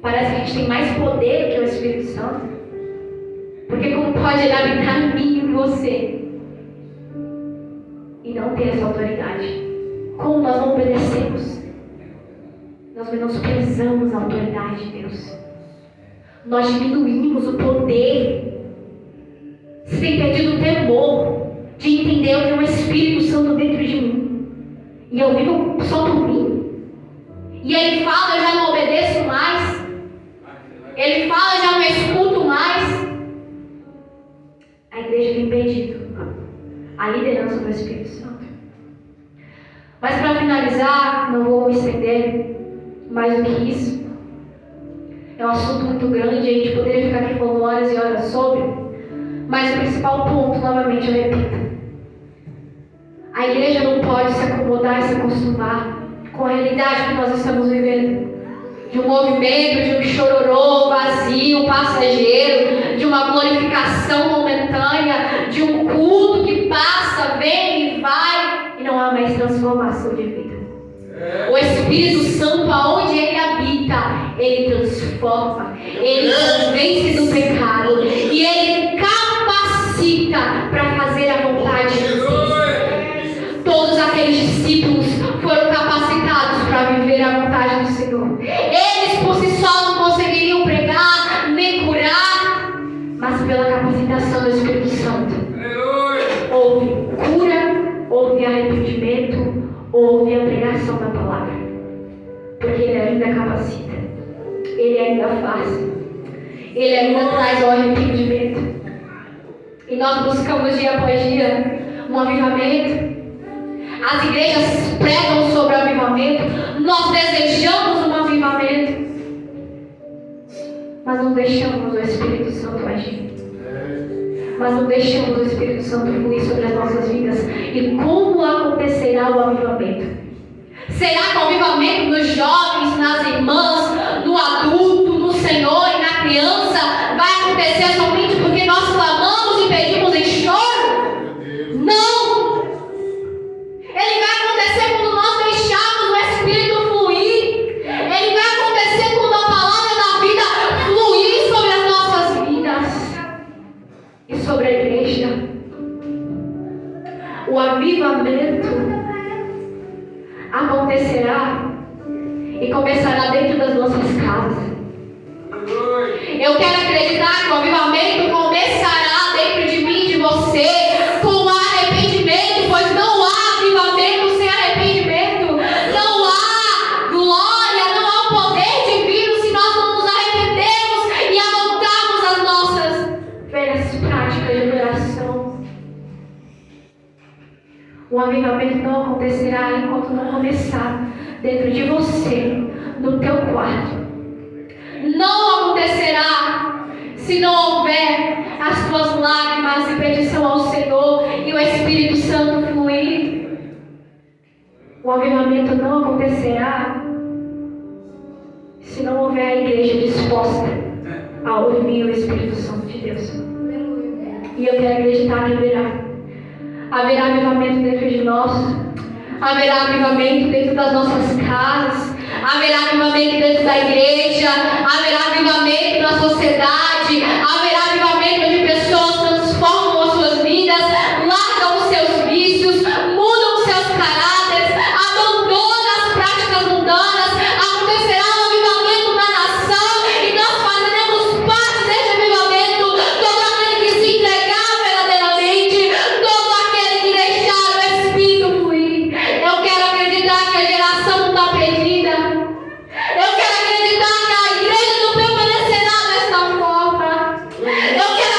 Parece que a gente tem mais poder do que o Espírito Santo. Porque como pode ele habitar em mim e em você e não ter essa autoridade? Como nós não obedecemos? Nós menosprezamos a autoridade de Deus. Nós diminuímos o poder. Você tem perdido o temor de entender que é um Espírito Santo dentro de mim. E eu vivo só por mim. E ele fala, eu já não obedeço mais. Ele fala, eu já não escuto mais. A igreja tem perdido a liderança do Espírito Santo. Mas para finalizar, não vou me estender mais do que isso. É um assunto muito grande, a gente poderia ficar aqui falando horas e horas sobre. Mas o principal ponto, novamente eu repito, a igreja não pode se acomodar e se acostumar com a realidade que nós estamos vivendo. De um movimento, de um chororô vazio, passageiro, de uma glorificação momentânea, de um culto que passa, vem e vai, e não há mais transformação de vida. O Espírito Santo, aonde ele habita, ele transforma, ele convence do pecado e ele capacita para fazer a vontade de Deus. Todos aqueles discípulos foram capacitados para viver a vontade do Senhor. Eles por si só não conseguiriam pregar nem curar, mas pela capacitação do Espírito Santo houve cura, houve arrependimento, houve a pregação da palavra. Porque ele ainda capacita, ele ainda faz, ele ainda traz o arrependimento. E nós buscamos dia após dia um avivamento. As igrejas pregam sobre o avivamento. Nós desejamos um avivamento, mas não deixamos o Espírito Santo agir. Mas não deixamos o Espírito Santo fluir sobre as nossas vidas. E como acontecerá o avivamento? Será que o avivamento nos jovens, nas irmãs, no adulto, no Senhor e na criança vai acontecer somente porque nós clamamos e pedimos em choro? Não! Ele vai acontecer quando nós deixarmos o Espírito fluir. Ele vai acontecer quando a palavra da vida fluir sobre as nossas vidas e sobre a igreja. O avivamento acontecerá e começará dentro das nossas casas. Eu quero acreditar que o avivamento começará dentro de mim e de você com arrependimento, pois não há avivamento sem arrependimento. Não há glória, não há poder divino se nós não nos arrependermos e adotarmos as nossas velhas práticas de adoração. O avivamento não acontecerá enquanto não começar dentro de você, no teu quarto. Não acontecerá se não houver as tuas lágrimas e petição ao Senhor e o Espírito Santo fluir. O avivamento não acontecerá se não houver a igreja disposta a ouvir o Espírito Santo de Deus. E eu quero acreditar que haverá avivamento dentro de nós, haverá avivamento dentro das nossas casas, haverá avivamento dentro da igreja, haverá avivamento na sociedade, haverá avivamento onde pessoas transformam as suas vidas, largam os seus vícios, mudam os seus caráteres, abandonam as práticas mundanas. Acontecerá um avivamento na nação e nós faremos parte desse avivamento. Todo aquele que se entregar verdadeiramente, todo aquele que deixar o Espírito fluir. Eu quero acreditar que a geração não está perdida. Eu quero acreditar que a igreja não permanecerá desta forma. Eu quero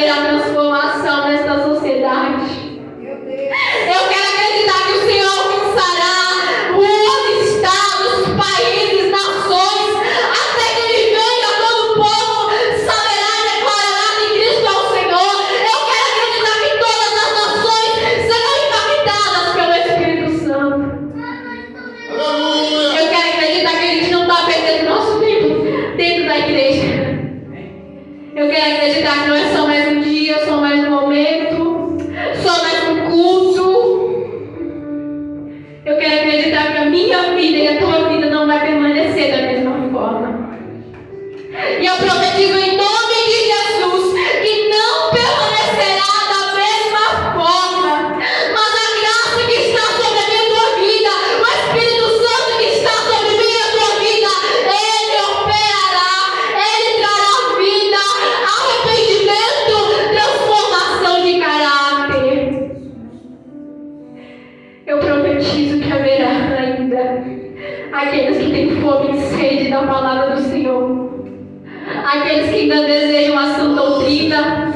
haverá transformação nesta sociedade. Eu quero acreditar que o Senhor alcançará ruas, estados, países, nações, até que Ele venha, todo o povo saberá e declarará que Cristo é o Senhor. Eu quero acreditar que todas as nações serão impactadas pelo Espírito Santo. Eu quero acreditar que a gente não está perdendo nosso tempo dentro da igreja. Eu quero acreditar que não é só mais um dia, só mais um momento, só mais um culto. Eu quero acreditar que a minha vida e a tua vida não vai permanecer da mesma forma. E eu profetizo em nome de Jesus que não permanecerá da mesma forma. Mas a graça que está sobre a minha tua vida, o Espírito Santo que está sobre mim e a tua vida, Ele operará, Ele trará vida, arrependimento, transformação de caráter. Eu profetizo que haverá ainda aqueles que têm fome e sede da palavra do Senhor, aqueles que ainda desejam a sã doutrina,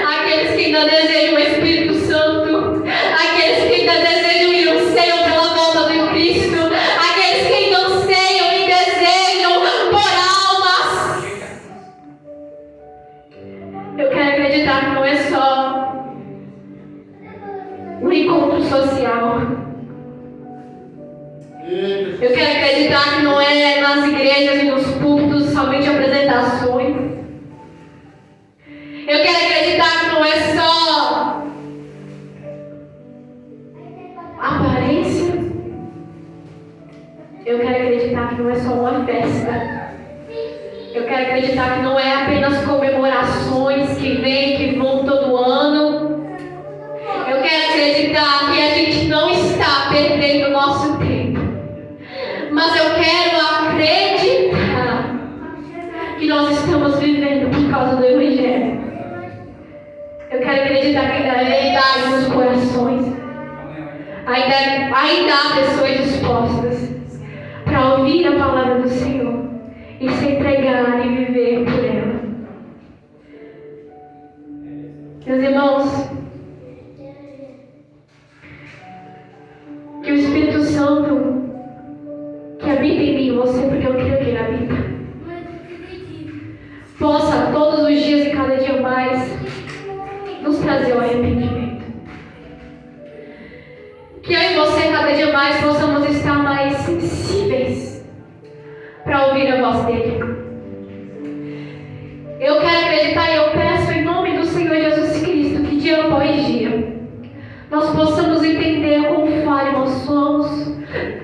aqueles que ainda desejam o Espírito Santo, aqueles que ainda desejam e anseiam pela volta do Cristo, aqueles que ainda anseiam e desejam por almas. Eu quero acreditar que não é só um encontro social. Eu quero acreditar que não é nas igrejas e nos púlpitos somente apresentações. Eu quero acreditar que não é só aparência. Eu quero acreditar que não é só uma festa. Eu quero acreditar que não é apenas comemorações que vêm, que vão todo ano. Eu quero acreditar que a gente não está perdendo o nosso tempo. Mas eu quero acreditar que nós estamos vivendo por causa do Evangelho. Eu quero acreditar que ainda há verdade nos corações. Ainda há pessoas dispostas para ouvir a palavra do Senhor e se entregar e viver por ela. Meus irmãos, que o Espírito Santo que habita em mim e você, porque eu creio que Ele habita, possa todos os dias e cada dia mais nos trazer o arrependimento. Que eu e você cada dia mais possamos estar mais sensíveis para ouvir a voz dEle. Eu quero acreditar e eu peço em nome do Senhor Jesus Cristo que dia após dia nós possamos entender quão falhos nós somos,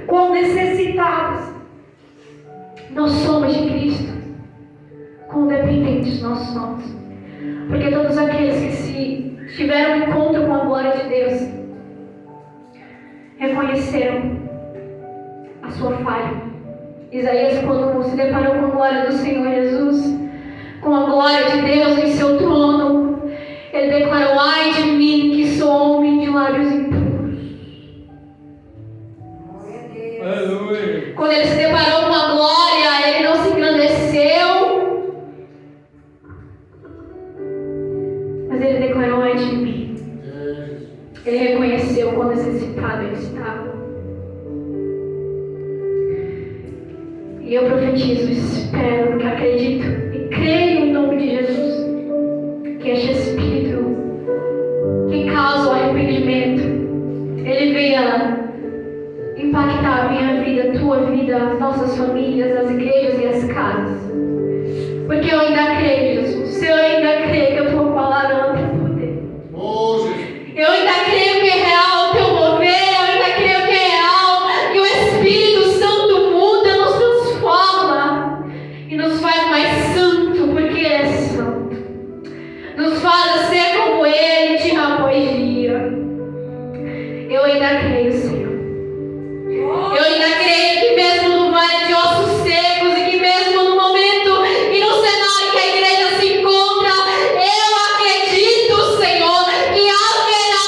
quão necessitados nós somos de Cristo, quão dependentes nós somos. Porque todos aqueles que se tiveram um encontro com a glória de Deus reconheceram a sua falha. Isaías, quando se deparou com a glória do Senhor Jesus, com a glória de Deus em seu trono, ele declarou: ai de mim que sou homem de lábios impuros. Aleluia. Quando ele se deparou com a glória, ele não se engrandeceu, mas ele declarou: ai de mim. Ele reconheceu quão necessitado ele estava. E eu profetizo, espero, que acredito e creio em nome de Jesus que este Espírito que causa o arrependimento, ele venha impactar a minha vida, a tua vida, as nossas famílias, as igrejas e as casas. Porque eu ainda creio, Jesus. Eu ainda creio que a tua palavra não tem poder. Eu ainda creio que é real o teu mover. Eu ainda creio que é real, que o Espírito Santo muda, nos transforma e nos faz mais santo, porque Ele é santo. Nos faz ser como Ele, dia após dia. Eu ainda creio, Senhor. Eu ainda creio que mesmo no vale de ossos secos e que mesmo no momento e no cenário que a igreja se encontra, eu acredito, Senhor, que haverá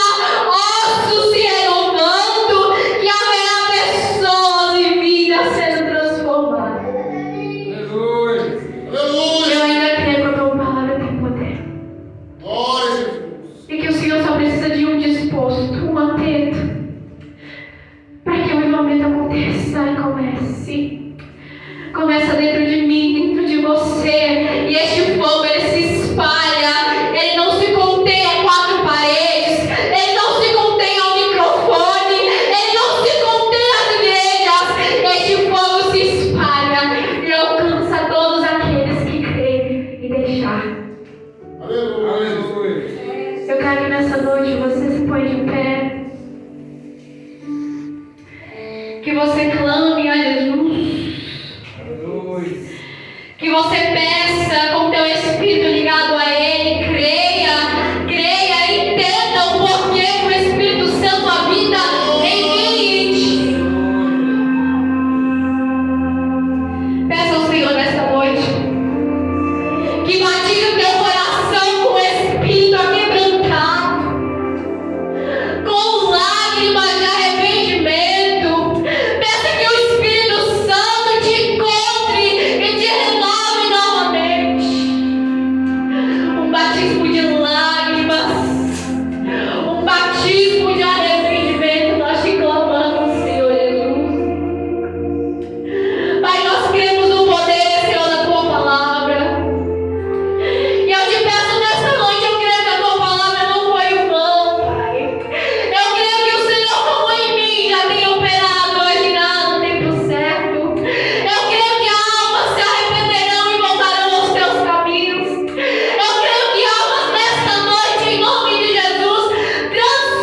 ossos se renovando, que haverá pessoas e vidas sendo transformadas. Aleluia. Eu ainda creio que a tua palavra tem poder. lugar que nessa noite você se põe de pé. Que você clame a Jesus. Que você peça com teu espírito ligado a Ele. Creia e entenda o porquê que o Espírito Santo habita em mim. Peça ao Senhor nesta noite que batize o teu coração com o Espírito aquebrantado, com lágrimas de arrependimento. Peça que o Espírito Santo te encontre e te renove novamente. Um batismo de lágrimas, um batismo de arrependimento. Nós te clamamos, Senhor Jesus. Pai, nós cremos no poder, Senhor, da tua palavra. E eu te peço nesta noite, eu creio que a tua palavra não foi em vão, Pai. Eu creio que o Senhor, como em mim, já tem operado hoje no tempo certo. Eu creio que almas se arrependerão e voltarão aos teus caminhos. Eu creio que almas nesta noite, em nome de Jesus,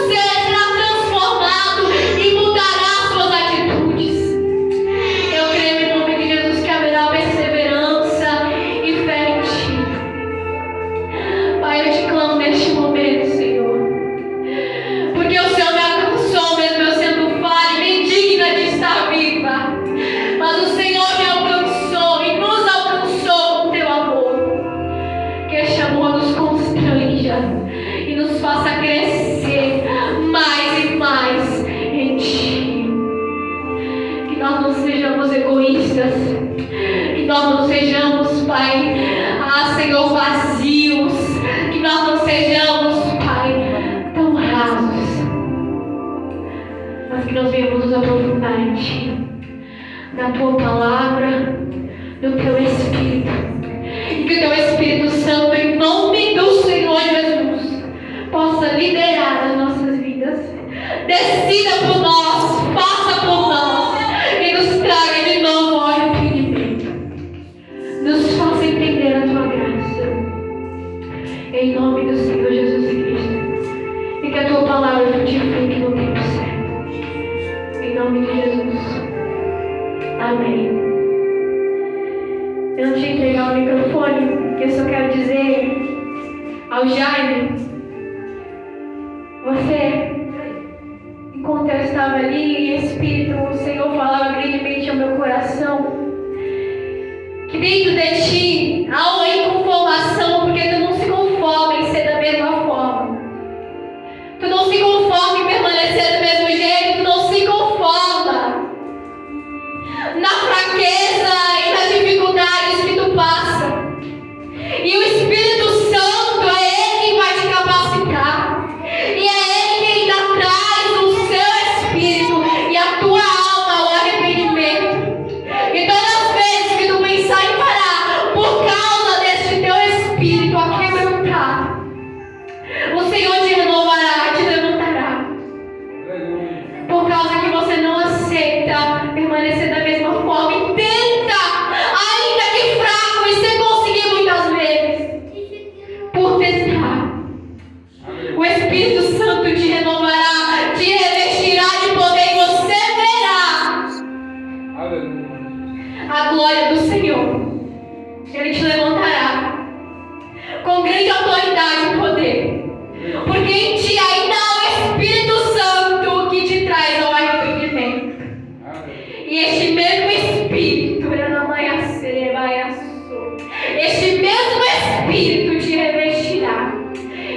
será transformado e mudará as suas atitudes. Eu creio em nome de Jesus que haverá perseverança e fé em ti. Pai, eu te clamo neste momento, Senhor, porque o Senhor me alcançou, mesmo eu sendo falha e nem digna de estar viva. Mas o Senhor me alcançou e nos alcançou com teu amor. Que este amor nos constranja e nos faça crescer mais e mais em ti. Que nós não sejamos egoístas, que nós não sejamos, Pai, Senhor, vazios, que nós não sejamos, Pai, tão rasos, mas que nós venhamos nos aprofundar em ti, na tua palavra, no teu Espírito, e que o teu Espírito Santo, em nome do Senhor Jesus, possa liderar as nossas vidas. Decida por nós, faça por nós e nos traga de novo ao arrependimento. Nos faça entender a tua graça, em nome do Senhor Jesus Cristo, e que a tua palavra frutifique no tempo certo, em nome de Jesus. Amém. Eu não te entregar o microfone, eu só quero dizer ao Jaime, você, enquanto eu estava ali, em Espírito, o Senhor falava grandemente ao meu coração, que dentro de ti há uma inconformação, porque tu não se conforma em ser da mesma forma. Tu não se conforma em permanecer do mesmo jeito, tu não se conforma na fraqueza e nas dificuldades que tu passa. E o Espírito Santo é Ele quem vai te capacitar. E é Ele quem ainda traz o seu Espírito e a tua alma ao arrependimento. E todas as vezes que tu pensar em parar por causa desse teu Espírito a quebrantar, o Senhor te renovará, te levantará. Por causa que você não aceita permanecer da mesma forma e tenta, ainda que fraco, e sem conseguir muitas vezes, por tentar. O Espírito Santo te renovará, te revestirá de poder e você verá a glória do Senhor. Ele te levantará com grande autoridade e poder, porque em ti ainda há o Espírito Santo que te traz ao arrependimento. E este mesmo Espírito, este mesmo Espírito te revestirá,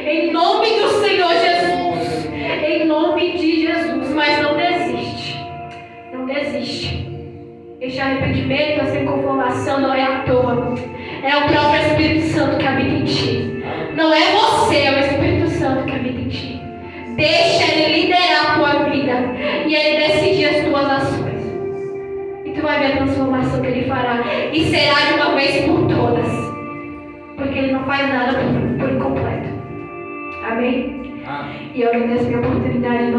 em nome do Senhor Jesus, em nome de Jesus. Mas não desiste, não desiste. Este arrependimento, essa inconformação não é à toa. É o próprio Espírito Santo que habita em ti. Não é você, é o Espírito Santo que habita em ti. Deixa Ele liderar a tua vida e Ele decidir as tuas ações. E tu vai ver a transformação que Ele fará. E será de uma vez por todas. Porque Ele não faz nada por incompleto. Amém? E eu agradeço a minha oportunidade